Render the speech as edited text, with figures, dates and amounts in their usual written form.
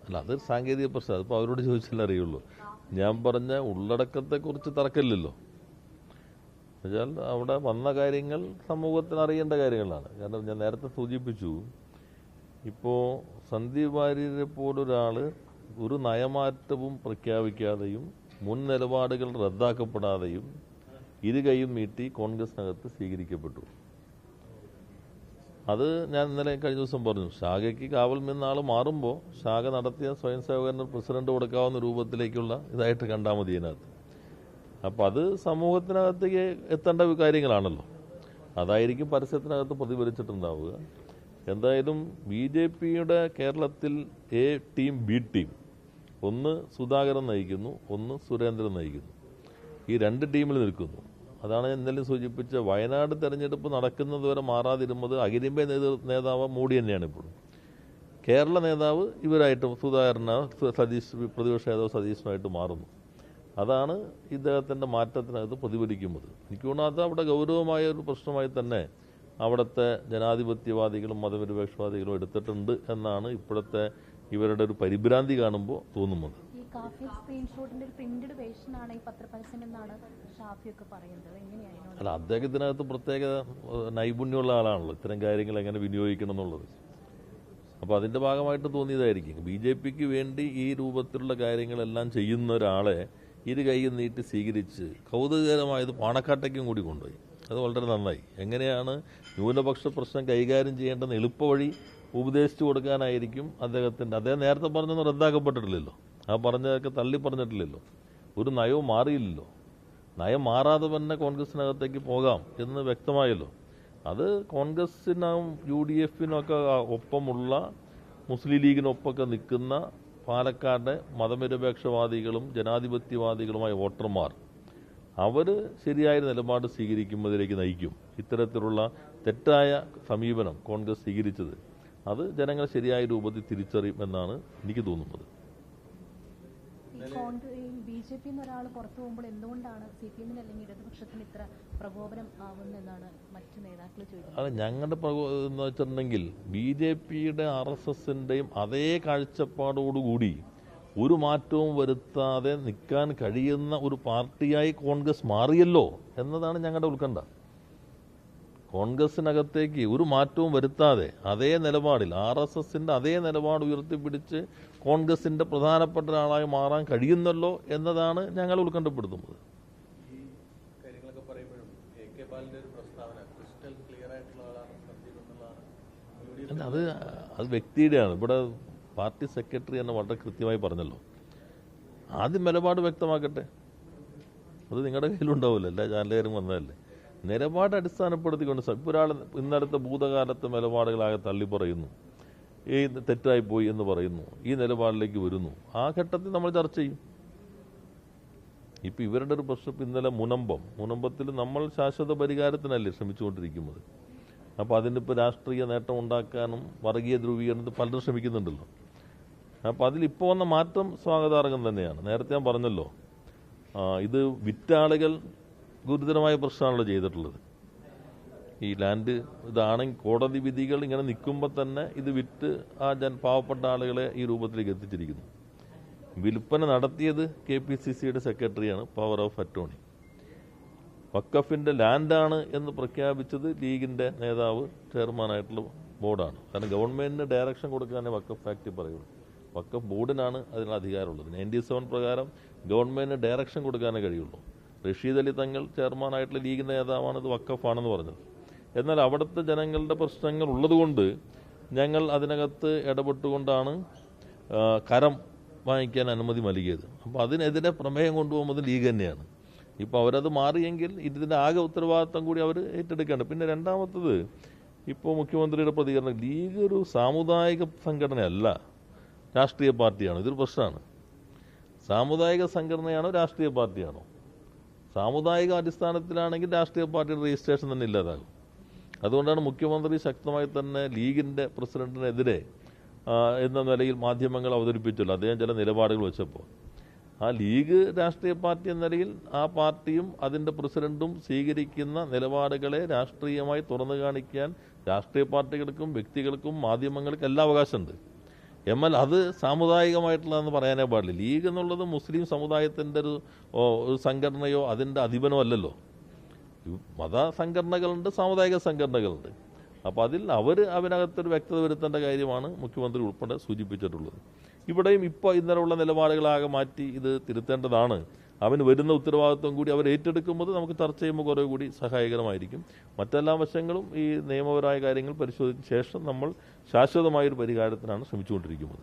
അല്ല, അതൊരു സാങ്കേതിക പ്രശ്നം. അതിപ്പോൾ അവരോട് ചോദിച്ചാലേ അറിയുള്ളൂ. ഞാൻ പറഞ്ഞ ഉള്ളടക്കത്തെക്കുറിച്ച് തർക്കമില്ലല്ലോ. എന്നുവെച്ചാൽ അവിടെ വന്ന കാര്യങ്ങൾ സമൂഹത്തിന് അറിയേണ്ട കാര്യങ്ങളാണ്. കാരണം ഞാൻ നേരത്തെ സൂചിപ്പിച്ചു, ഇപ്പോൾ സന്ദീപ് വാര്യരെ പോലൊരാൾ ഒരു നയമാറ്റവും പ്രഖ്യാപിക്കാതെയും മുൻ നിലപാടുകൾ റദ്ദാക്കപ്പെടാതെയും ഇരു കൈയും നീട്ടി കോൺഗ്രസിനകത്ത് സ്വീകരിക്കപ്പെട്ടു. അത് ഞാൻ ഇന്നലെ കഴിഞ്ഞ ദിവസം പറഞ്ഞു. ശാഖയ്ക്ക് കാവൽ നിന്നാൾ മാറുമ്പോൾ ശാഖ നടത്തിയ സ്വയം സേവകന് പ്രസിഡന്റ് കൊടുക്കാവുന്ന രൂപത്തിലേക്കുള്ള ഇതായിട്ട് കണ്ടാൽ മതി അതിനകത്ത്. അപ്പം അത് സമൂഹത്തിനകത്തേക്ക് എത്തേണ്ട കാര്യങ്ങളാണല്ലോ. അതായിരിക്കും പരസ്യത്തിനകത്ത് പ്രതിഫലിച്ചിട്ടുണ്ടാവുക. എന്തായാലും BJPയുടെ കേരളത്തിൽ A ടീം B ടീം, ഒന്ന് സുധാകരൻ നയിക്കുന്നു, ഒന്ന് സുരേന്ദ്രൻ നയിക്കുന്നു. ഈ രണ്ട് ടീമിൽ നിൽക്കുന്നു. അതാണ് ഞാൻ ഇന്നലെ സൂചിപ്പിച്ച വയനാട് തെരഞ്ഞെടുപ്പ് നടക്കുന്നത് വരെ മാറാതിരുന്നത് അഖിലേന്ത്യാ നേതാവ് മോഡി തന്നെയാണ് ഇപ്പോഴും. കേരള നേതാവ് ഇവരായിട്ട് സതീഷ്, പ്രതിപക്ഷ നേതാവ് സതീശനുമായിട്ട് മാറുന്നു. അതാണ് ഇദ്ദേഹത്തിൻ്റെ മാറ്റത്തിനകത്ത് പ്രതിഫലിക്കുന്നത്. എനിക്ക് തോന്നുന്നു അത് അവിടെ ഗൗരവമായ ഒരു പ്രശ്നമായി തന്നെ അവിടുത്തെ ജനാധിപത്യവാദികളും മതനിരപേക്ഷവാദികളും എടുത്തിട്ടുണ്ട് എന്നാണ് ഇപ്പോഴത്തെ ഇവരുടെ ഒരു പരിഭ്രാന്തി കാണുമ്പോൾ തോന്നുന്നത്. അല്ല, അദ്ദേഹത്തിനകത്ത് പ്രത്യേക നൈപുണ്യമുള്ള ആളാണല്ലോ ഇത്തരം കാര്യങ്ങൾ എങ്ങനെ വിനിയോഗിക്കണം എന്നുള്ളത്. അപ്പോൾ അതിൻ്റെ ഭാഗമായിട്ട് തോന്നിയതായിരിക്കും. BJPക്ക് വേണ്ടി ഈ രൂപത്തിലുള്ള കാര്യങ്ങളെല്ലാം ചെയ്യുന്ന ഒരാളെ ഇരു കൈയും നീട്ടി സ്വീകരിച്ച് കൗതുകകരമായത് പാണക്കാട്ടേക്കും കൂടി കൊണ്ടുപോയി. അത് വളരെ നന്നായി. എങ്ങനെയാണ് ന്യൂനപക്ഷ പ്രശ്നം കൈകാര്യം ചെയ്യേണ്ടെന്ന് എളുപ്പവഴി ഉപദേശിച്ചു കൊടുക്കാനായിരിക്കും അദ്ദേഹം നേരത്തെ പറഞ്ഞൊന്നും റദ്ദാക്കപ്പെട്ടിട്ടില്ലല്ലോ. ആ പറഞ്ഞതൊക്കെ തള്ളി പറഞ്ഞിട്ടില്ലല്ലോ. ഒരു നയവും മാറിയില്ലല്ലോ. നയം മാറാതെ തന്നെ കോൺഗ്രസിനകത്തേക്ക് പോകാം എന്ന് വ്യക്തമായല്ലോ. അത് കോൺഗ്രസിനും UDFിനൊക്കെ ഒപ്പമുള്ള മുസ്ലിം ലീഗിനൊപ്പമൊക്കെ നിൽക്കുന്ന പാലക്കാട് മതനിരപേക്ഷവാദികളും ജനാധിപത്യവാദികളുമായ വോട്ടർമാർ അവർ ശരിയായ നിലപാട് സ്വീകരിക്കുന്നതിലേക്ക് നയിക്കും. ഇത്തരത്തിലുള്ള തെറ്റായ സമീപനം കോൺഗ്രസ് സ്വീകരിച്ചത് അത് ജനങ്ങൾ ശരിയായ രൂപത്തിൽ തിരിച്ചറിയും എന്നാണ് എനിക്ക് തോന്നുന്നത്. BJP ഒരാൾ പുറത്തു പോകുമ്പോൾ എന്തുകൊണ്ടാണ് CPM അല്ലെങ്കിൽ ഇടതുപക്ഷത്തിന് ഇത്ര പ്രകോപനം ആവുന്നതെന്നാണ് മറ്റു നേതാക്കൾ ചോദിക്കുന്നത്. അത് ഞങ്ങളുടെ എന്ന് വെച്ചിട്ടുണ്ടെങ്കിൽ BJPയുടെ RSSന്റെയും അതേ കാഴ്ചപ്പാടോടുകൂടി ഒരു മാറ്റവും വരുത്താതെ നിൽക്കാൻ കഴിയുന്ന ഒരു പാർട്ടിയായി കോൺഗ്രസ് മാറിയല്ലോ എന്നതാണ് ഞങ്ങളുടെ ഉത്കണ്ഠ. കോൺഗ്രസിനകത്തേക്ക് ഒരു മാറ്റവും വരുത്താതെ അതേ നിലപാടിൽ RSSന്റെ അതേ നിലപാട് ഉയർത്തിപ്പിടിച്ച് കോൺഗ്രസിന്റെ പ്രധാനപ്പെട്ട ഒരാളായി മാറാൻ കഴിയുന്നല്ലോ എന്നതാണ് ഞങ്ങൾ ഉത്കണ്ഠപ്പെടുത്തുന്നത്. അത് വ്യക്തിയുടെയാണ്. ഇവിടെ പാർട്ടി സെക്രട്ടറി തന്നെ വളരെ കൃത്യമായി പറഞ്ഞല്ലോ. ആദ്യം നിലപാട് വ്യക്തമാക്കട്ടെ. അത് നിങ്ങളുടെ കയ്യിലുണ്ടാവില്ല, എല്ലാ ചാനലുകാരും വന്നതല്ലേ. നിലപാട് അടിസ്ഥാനപ്പെടുത്തിക്കൊണ്ട് ഇപ്പോൾ ഒരാൾ ഇന്നലത്തെ ഭൂതകാലത്തെ നിലപാടുകളാകെ തള്ളിപ്പറയുന്നു, ഈ തെറ്റായിപ്പോയി എന്ന് പറയുന്നു, ഈ നിലപാടിലേക്ക് വരുന്നു. ആ ഘട്ടത്തിൽ നമ്മൾ ചർച്ച ചെയ്യും. ഇപ്പം ഇവരുടെ ഒരു പ്രശ്നം ഇന്നലെ മുനമ്പത്തിൽ നമ്മൾ ശാശ്വത പരിഹാരത്തിനല്ലേ ശ്രമിച്ചുകൊണ്ടിരിക്കുന്നത്. അപ്പോൾ അതിനിപ്പോൾ രാഷ്ട്രീയ നേട്ടം ഉണ്ടാക്കാനും വർഗീയ ധ്രുവീകരണത്തിൽ പലരും ശ്രമിക്കുന്നുണ്ടല്ലോ. അപ്പോൾ അതിലിപ്പോൾ വന്ന മാറ്റം സ്വാഗതാർഹം തന്നെയാണ്. നേരത്തെ ഞാൻ പറഞ്ഞല്ലോ, ഇത് വിറ്റാളുകൾ ഗുരുതരമായ പ്രശ്നമാണല്ലോ ചെയ്തിട്ടുള്ളത്. ഈ ലാൻഡ് ഇതാണെങ്കിൽ കോടതി വിധികൾ ഇങ്ങനെ നിൽക്കുമ്പോൾ തന്നെ ഇത് വിറ്റ് ആ പാവപ്പെട്ട ആളുകളെ ഈ രൂപത്തിലേക്ക് എത്തിച്ചിരിക്കുന്നു. വിൽപ്പന നടത്തിയത് KPCCയുടെ സെക്രട്ടറിയാണ്, പവർ ഓഫ് അറ്റോർണി. വഖഫിൻ്റെ ലാൻഡാണ് എന്ന് പ്രഖ്യാപിച്ചത് ലീഗിൻ്റെ നേതാവ്, ചെയർമാനായിട്ടുള്ള ബോർഡാണ്. കാരണം ഗവൺമെൻറ്റിന് ഡയറക്ഷൻ കൊടുക്കാനേ വഖഫ് ആക്ട് പറയുള്ളൂ. വഖഫ് ബോർഡിനാണ് അതിനുള്ള അധികാരമുള്ളത്. 97 പ്രകാരം ഗവൺമെൻറ്റിന് ഡയറക്ഷൻ കൊടുക്കാനേ കഴിയുള്ളൂ. റഷീദ് അലി തങ്ങൾ ചെയർമാനായിട്ടുള്ള ലീഗിൻ്റെ നേതാവാണ് ഇത് വഖഫാണെന്ന് പറഞ്ഞത്. എന്നാൽ അവിടുത്തെ ജനങ്ങളുടെ പ്രശ്നങ്ങൾ ഉള്ളതുകൊണ്ട് ഞങ്ങൾ അതിനകത്ത് ഇടപെട്ടുകൊണ്ടാണ് കരം വാങ്ങിക്കാൻ അനുമതി നൽകിയത്. അപ്പോൾ അതിനെതിരെ പ്രമേയം കൊണ്ടുപോകുന്നത് ലീഗ് തന്നെയാണ്. ഇപ്പോൾ അവരത് മാറിയെങ്കിൽ ഇതിൻ്റെ ആകെ ഉത്തരവാദിത്വം കൂടി അവർ ഏറ്റെടുക്കേണ്ട. പിന്നെ രണ്ടാമത്തത്, ഇപ്പോൾ മുഖ്യമന്ത്രിയുടെ പ്രതികരണം, ലീഗ് ഒരു സാമുദായിക സംഘടനയല്ല, രാഷ്ട്രീയ പാർട്ടിയാണ്. ഇതൊരു പ്രശ്നമാണ്. സാമുദായിക സംഘടനയാണോ രാഷ്ട്രീയ പാർട്ടിയാണോ? സാമുദായിക അടിസ്ഥാനത്തിലാണെങ്കിൽ രാഷ്ട്രീയ പാർട്ടിയുടെ രജിസ്ട്രേഷൻ തന്നെ ഇല്ലാതാകും. അതുകൊണ്ടാണ് മുഖ്യമന്ത്രി ശക്തമായി തന്നെ ലീഗിൻ്റെ പ്രസിഡന്റിനെതിരെ എന്ന നിലയിൽ മാധ്യമങ്ങൾ അവതരിപ്പിച്ചല്ലോ. അദ്ദേഹം ചില നിലപാടുകൾ വെച്ചപ്പോൾ ആ ലീഗ് രാഷ്ട്രീയ പാർട്ടി എന്ന നിലയിൽ ആ പാർട്ടിയും അതിൻ്റെ പ്രസിഡന്റും സ്വീകരിക്കുന്ന നിലപാടുകളെ രാഷ്ട്രീയമായി തുറന്നു കാണിക്കാൻ രാഷ്ട്രീയ പാർട്ടികൾക്കും വ്യക്തികൾക്കും മാധ്യമങ്ങൾക്കും എല്ലാ അവകാശമുണ്ട്. എന്നാൽ അത് സാമുദായികമായിട്ടുള്ളതെന്ന് പറയാനേ പാടില്ല. ലീഗ് എന്നുള്ളത് മുസ്ലിം സമുദായത്തിൻ്റെ ഒരു സംഘടനയോ അതിൻ്റെ അധിപനോ അല്ലല്ലോ. മത സംഘടനകളുണ്ട്, സാമുദായിക സംഘടനകളുണ്ട്. അപ്പോൾ അവർ അതിനകത്തൊരു വ്യക്തത വരുത്തേണ്ട കാര്യമാണ് മുഖ്യമന്ത്രി ഉൾപ്പെടെ സൂചിപ്പിച്ചിട്ടുള്ളത്. ഇവിടെയും ഇപ്പോൾ ഇന്നലെയുള്ള നിലപാടുകളാകെ മാറ്റി ഇത് തിരുത്തേണ്ടതാണ്. അവന് വരുന്ന ഉത്തരവാദിത്വം കൂടി അവർ ഏറ്റെടുക്കുമ്പോൾ നമുക്ക് ചർച്ച ചെയ്യുമ്പോൾ കുറേ കൂടി സഹായകരമായിരിക്കും. മറ്റെല്ലാ വശങ്ങളും ഈ നിയമപരമായ കാര്യങ്ങൾ പരിശോധിച്ച ശേഷം നമ്മൾ ശാശ്വതമായൊരു പരിഹാരത്തിനാണ് ശ്രമിച്ചുകൊണ്ടിരിക്കുന്നത്.